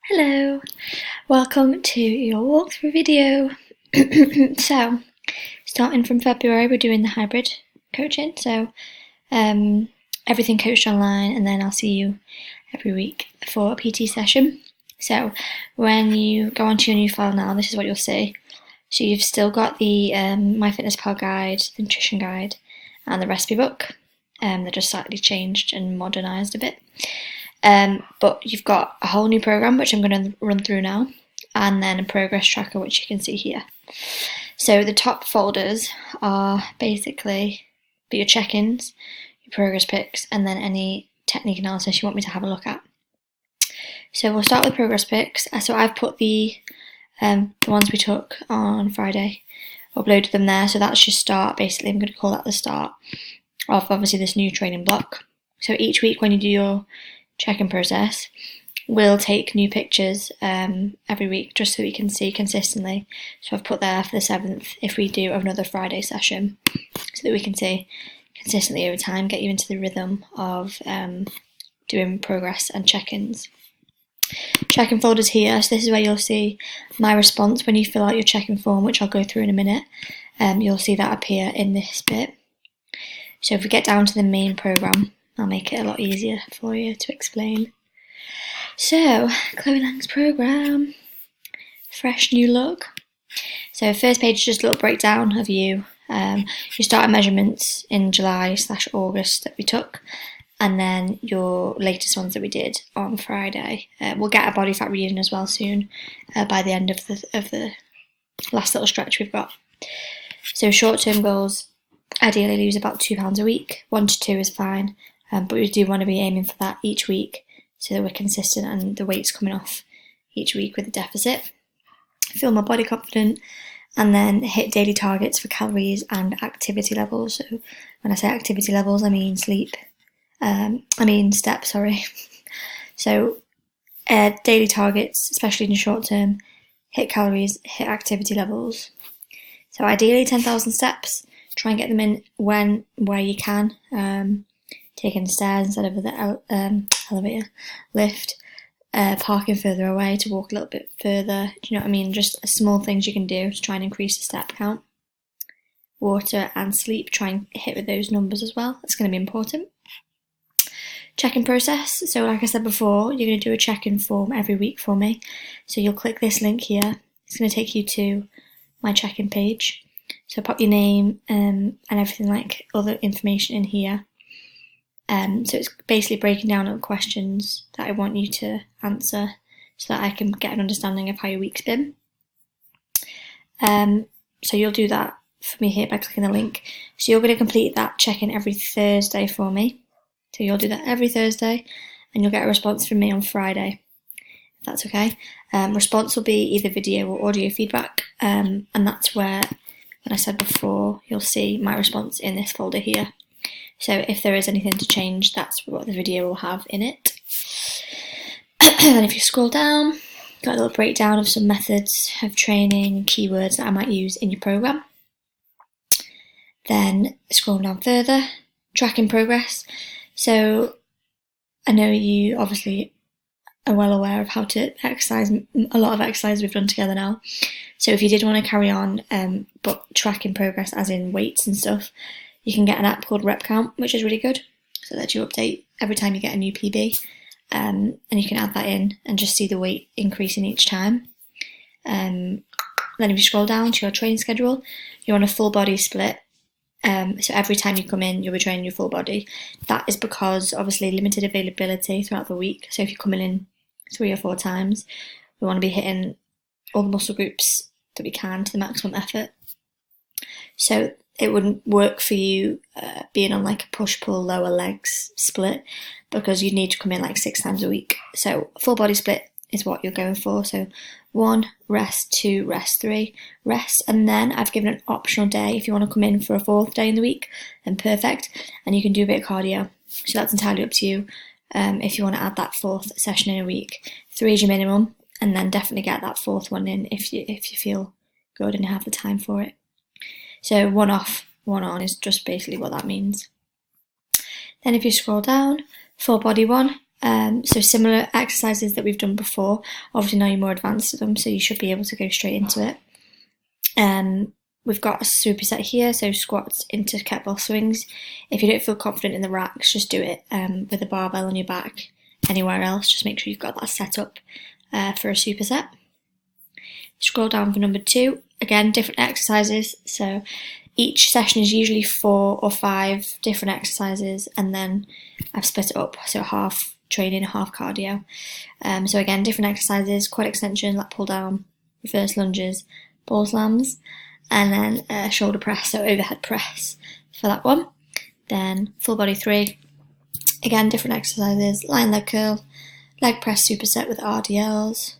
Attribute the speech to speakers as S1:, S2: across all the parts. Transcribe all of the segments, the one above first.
S1: Hello, welcome to your walkthrough video. So, starting from February, we're doing the hybrid coaching. So, everything coached online, and then I'll see you every week for a PT session. So, when you go onto your new file now, this is what you'll see. So, you've still got the MyFitnessPal guide, the nutrition guide, and the recipe book. They're just slightly changed and modernised a bit. But you've got a whole new program, which I'm going to run through now, and then a progress tracker, which you can see here. So the top folders are basically your check-ins, your progress pics, and then any technique analysis you want me to have a look at. So we'll start with progress pics. So I've put the ones we took on Friday, uploaded them there. So that's your start. Basically, I'm going to call that the start of obviously this new training block. So each week when you do your check-in process, we'll take new pictures every week just so we can see consistently. So I've put there for the 7th if we do another Friday session, so that we can see consistently over time, get you into the rhythm of doing progress and check-ins. Check-in folders here, so this is where you'll see my response when you fill out your check-in form, which I'll go through in a minute. You'll see that appear in this bit. So if we get down to the main program, I'll make it a lot easier for you to explain. So, Chloe Lang's program, fresh new look. So first page is just a little breakdown of you. You start measurements in July/August that we took, and then your latest ones that we did on Friday. We'll get a body fat reading as well soon, by the end of the last little stretch we've got. So short-term goals, ideally lose about £2 a week. 1 to 2 is fine. But we do want to be aiming for that each week so that we're consistent and the weight's coming off each week with a deficit. Feel more body confident, and then hit daily targets for calories and activity levels. So when I say activity levels, I mean steps, sorry. So daily targets, especially in the short term, hit calories, hit activity levels. So ideally 10,000 steps, try and get them in where you can. Taking the stairs instead of the elevator, lift, parking further away to walk a little bit further. Do you know what I mean? Just small things you can do to try and increase the step count. Water and sleep, try and hit with those numbers as well. That's going to be important. Check-in process. So like I said before, you're going to do a check-in form every week for me. So you'll click this link here. It's going to take you to my check-in page. So pop your name and everything like other information in here. So it's basically breaking down little questions that I want you to answer so that I can get an understanding of how your week's been. So you'll do that for me here by clicking the link. So you're going to complete that check-in every Thursday for me. So you'll do that every Thursday and you'll get a response from me on Friday, if that's okay. Response will be either video or audio feedback, and that's where, when I said before, you'll see my response in this folder here. So if there is anything to change, that's what the video will have in it. Then if you scroll down, got a little breakdown of some methods of training, keywords that I might use in your program. Then scroll down further, tracking progress. So I know you obviously are well aware of how to exercise, a lot of exercise we've done together now. So if you did want to carry on, but tracking progress as in weights and stuff, you can get an app called RepCount, which is really good, so that you update every time you get a new PB, and you can add that in and just see the weight increasing each time. Then if you scroll down to your training schedule, you're on a full body split. So every time you come in, you'll be training your full body. That is because obviously limited availability throughout the week. So if you're coming in 3 or 4 times, we want to be hitting all the muscle groups that we can to the maximum effort. So it wouldn't work for you being on like a push-pull lower legs split, because you'd need to come in like 6 times a week. So full body split is what you're going for. So 1, rest, 2, rest, 3, rest, and then I've given an optional day if you want to come in for a 4th day in the week, then perfect, and you can do a bit of cardio. So that's entirely up to you if you want to add that 4th session in a week. 3 is your minimum, and then definitely get that 4th one in if you feel good and have the time for it. So 1 off, 1 on is just basically what that means. Then if you scroll down, full body 1, So similar exercises that we've done before. Obviously now you're more advanced at them, so you should be able to go straight into it. We've got a superset here, so squats into kettlebell swings. If you don't feel confident in the racks, just do it with a barbell on your back. Anywhere else, just make sure you've got that set up for a superset. Scroll down for number 2. Again, different exercises. So each session is usually 4 or 5 different exercises, and then I've split it up, so half training, half cardio. So again, different exercises: quad extension, lat pull down, reverse lunges, ball slams, and then shoulder press, so overhead press for that one. Then full body 3, again different exercises: lying leg curl, leg press superset with RDLs,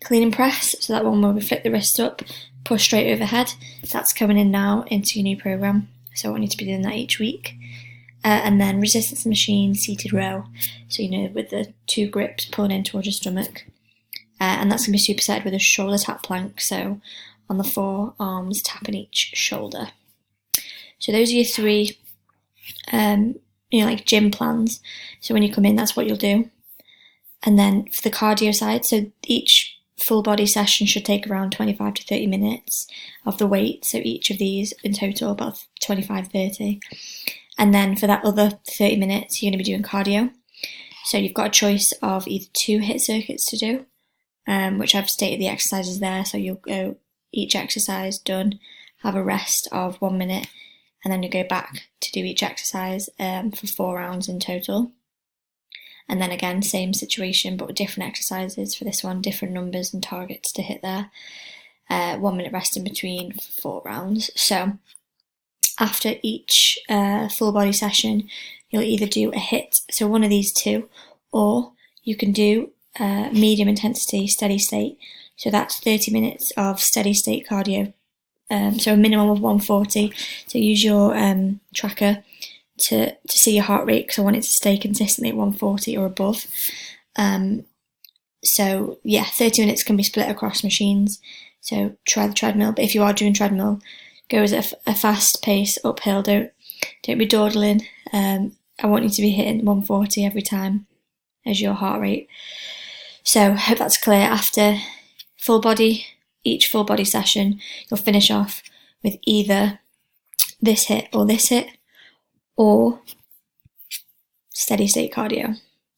S1: clean and press, so that one where we flip the wrist up, push straight overhead. That's coming in now into your new program, so I want you to be doing that each week. And then resistance machine seated row, so with the 2 grips pulling in towards your stomach. And that's going to be superset with a shoulder tap plank, so on the 4 arms tapping each shoulder. So those are your 3 like gym plans. So when you come in, that's what you'll do. And then for the cardio side, so each full body session should take around 25 to 30 minutes of the weight, so each of these in total about 25-30. And then for that other 30 minutes, you're going to be doing cardio. So you've got a choice of either 2 HIIT circuits to do, which I've stated the exercises there. So you'll go each exercise done, have a rest of 1 minute, and then you go back to do each exercise for 4 rounds in total. And then again, same situation, but with different exercises for this one, different numbers and targets to hit there. 1 minute rest in between for 4 rounds. So after each full body session, you'll either do a HIIT, so one of these 2, or you can do medium intensity steady state. So that's 30 minutes of steady state cardio. So a minimum of 140. So use your tracker to see your heart rate, because I want it to stay consistently at 140 or above. So yeah, 30 minutes can be split across machines. So try the treadmill, but if you are doing treadmill, go at a fast pace uphill. Don't be dawdling. I want you to be hitting 140 every time as your heart rate. So I hope that's clear. After each full body session, you'll finish off with either this HIIT or this HIIT, or steady state cardio.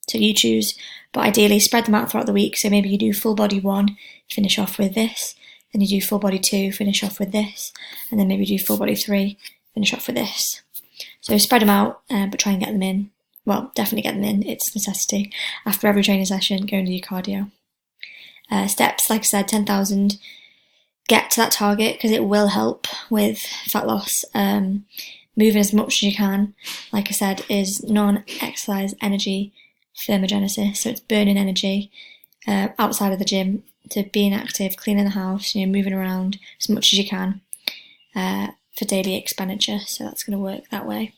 S1: So you choose, but ideally spread them out throughout the week. So maybe you do full body 1, finish off with this, then you do full body 2, finish off with this, and then maybe do full body 3, finish off with this. So spread them out, but try and get them in. Well, definitely get them in, it's a necessity. After every training session, go and do your cardio. Steps, like I said, 10,000. Get to that target, because it will help with fat loss. Moving as much as you can, like I said, is non-exercise energy thermogenesis, so it's burning energy outside of the gym, to being active, cleaning the house, moving around as much as you can for daily expenditure. So that's going to work that way.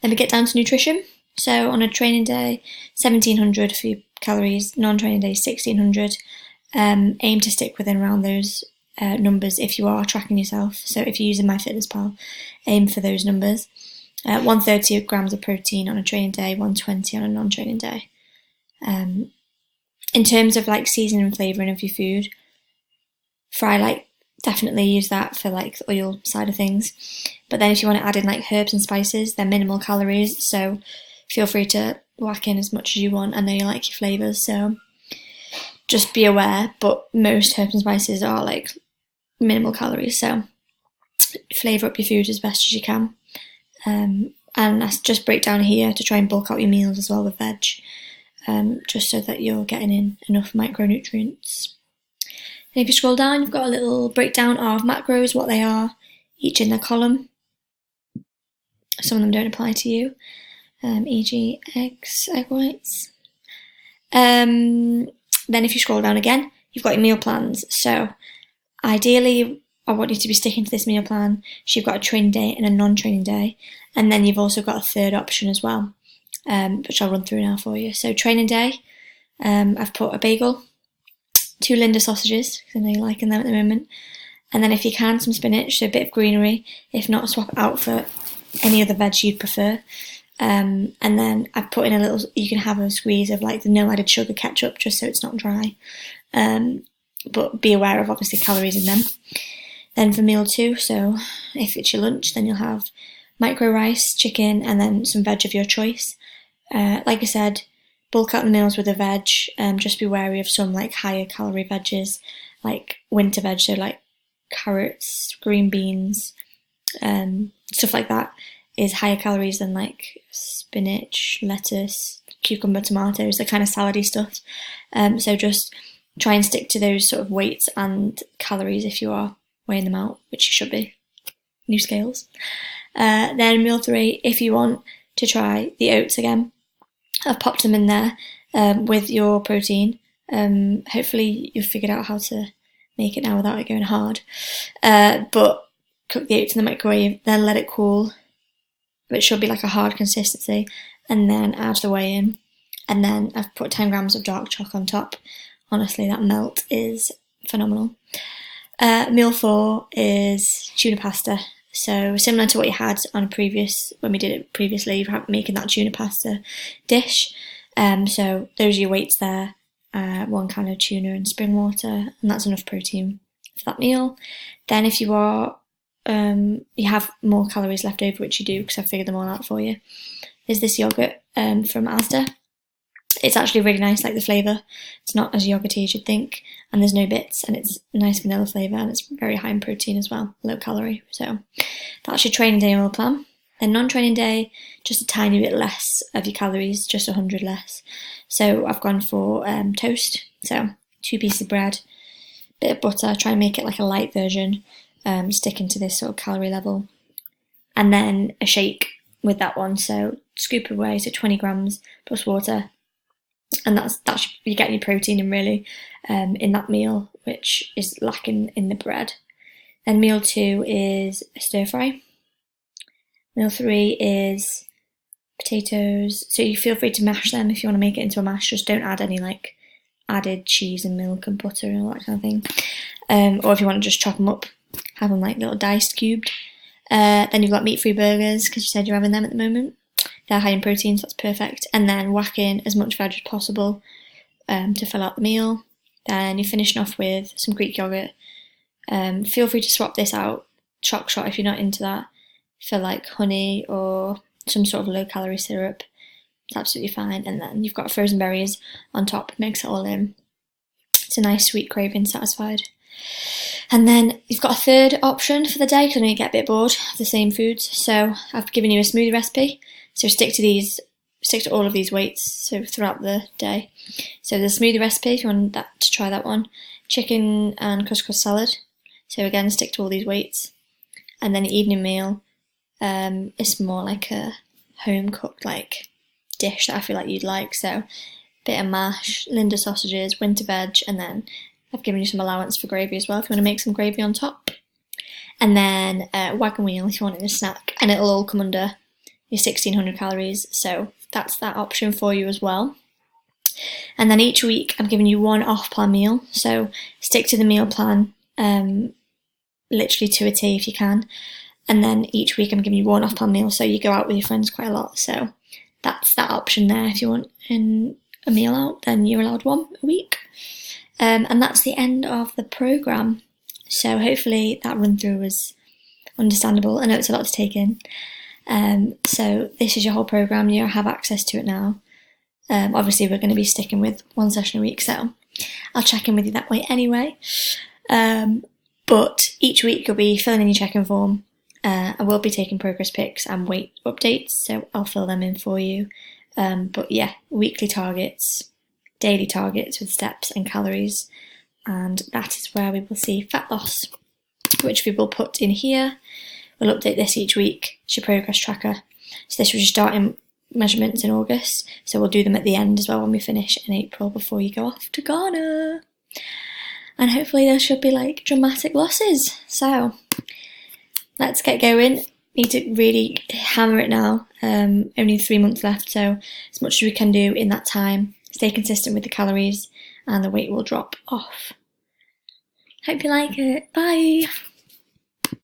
S1: Then we get down to nutrition. So on a training day, 1,700 for your calories, non-training day 1,600. Aim to stick within around those numbers if you are tracking yourself. So if you're using MyFitnessPal, aim for those numbers. 130 grams of protein on a training day, 120 on a non-training day. In terms of like seasoning and flavouring of your food, definitely use that for like the oil side of things. But then if you want to add in like herbs and spices, they're minimal calories, so feel free to whack in as much as you want. I know you like your flavours, so just be aware, but most herbs and spices are like minimal calories, so flavour up your food as best as you can. And that's just break down here to try and bulk out your meals as well with veg, just so that you're getting in enough micronutrients. And if you scroll down, you've got a little breakdown of macros, what they are, each in their column. Some of them don't apply to you, e.g. eggs, egg whites. Then if you scroll down again, you've got your meal plans. So ideally, I want you to be sticking to this meal plan. So you've got a training day and a non-training day. And then you've also got a third option as well, which I'll run through now for you. So training day, I've put a bagel, 2 Linda sausages, because I know you're liking them at the moment. And then if you can, some spinach, so a bit of greenery. If not, swap it out for any other veg you'd prefer. And then I've put in a little, you can have a squeeze of like the no added sugar ketchup just so it's not dry. But be aware of obviously calories in them. Then for meal 2, so if it's your lunch, then you'll have micro rice, chicken, and then some veg of your choice. Like I said, bulk out the meals with the veg. Just be wary of some like higher calorie veggies, like winter veg, so like carrots, green beans, stuff like that is higher calories than like spinach, lettuce, cucumber, tomatoes, the kind of salady stuff. So just try and stick to those sort of weights and calories if you are weighing them out, which you should be. New scales. Then meal 3, if you want to try the oats again, I've popped them in there with your protein. Hopefully you've figured out how to make it now without it going hard. But cook the oats in the microwave, then let it cool. It should be like a hard consistency, and then add the whey in. And then I've put 10 grams of dark chocolate on top. Honestly, that melt is phenomenal. Meal 4 is tuna pasta. So similar to what you had on when we did it previously, you're making that tuna pasta dish. So those are your weights there. 1 can of tuna and spring water, and that's enough protein for that meal. Then if you are, you have more calories left over, which you do because I've figured them all out for you. There's this yogurt from Asda. It's actually really nice, like the flavour. It's not as yogurty as you'd think, and there's no bits, and it's a nice vanilla flavour, and it's very high in protein as well, low calorie. So that's your training day meal plan. Then non-training day, just a tiny bit less of your calories, just 100 less. So I've gone for toast, so 2 pieces of bread, bit of butter, try and make it like a light version, sticking to this sort of calorie level. And then a shake with that one, so scoop away, so 20 grams plus water. And you're getting your protein in really in that meal, which is lacking in the bread. Then meal 2 is a stir fry. Meal 3 is potatoes. So you feel free to mash them if you want to make it into a mash. Just don't add any like added cheese and milk and butter and all that kind of thing. Or if you want to just chop them up, have them like little diced cubed. Then you've got meat-free burgers because you said you're having them at the moment. They're high in protein, so that's perfect. And then whack in as much veg as possible to fill out the meal. Then you're finishing off with some Greek yogurt. Feel free to swap this out, choc shot if you're not into that, for like honey or some sort of low-calorie syrup. It's absolutely fine. And then you've got frozen berries on top, mix it all in. It's a nice sweet craving satisfied. And then you've got a third option for the day because I know you get a bit bored of the same foods. So I've given you a smoothie recipe. So stick to all of these weights so throughout the day. So the smoothie recipe, if you want to try that one. Chicken and couscous salad. So again, stick to all these weights. And then the evening meal is more like a home cooked like dish that I feel like you'd like. So bit of mash, Linda sausages, winter veg, and then I've given you some allowance for gravy as well if you want to make some gravy on top. And then wagon wheel if you want it in a snack, and it'll all come under your 1600 calories, so that's that option for you as well. And then each week I'm giving you 1 off-plan meal, so stick to the meal plan, literally to a T if you can. And then each week I'm giving you 1 off-plan meal, so you go out with your friends quite a lot, so that's that option there. If you want a meal out, then you're allowed 1 a week. And that's the end of the programme. So hopefully that run through was understandable. I know it's a lot to take in. So this is your whole programme. You have access to it now. Obviously we're going to be sticking with 1 session a week, so I'll check in with you that way anyway. But each week you'll be filling in your check-in form. I will be taking progress pics and weight updates, so I'll fill them in for you. But yeah, weekly targets, daily targets with steps and calories, and that is where we will see fat loss, which we will put in here. We'll update this each week. It's your progress tracker. So this was your starting measurements in August, so we'll do them at the end as well when we finish in April before you go off to Ghana. And hopefully there should be like dramatic losses. So let's get going. Need to really hammer it now. Only 3 months left, so as much as we can do in that time. Stay consistent with the calories and the weight will drop off. Hope you like it. Bye!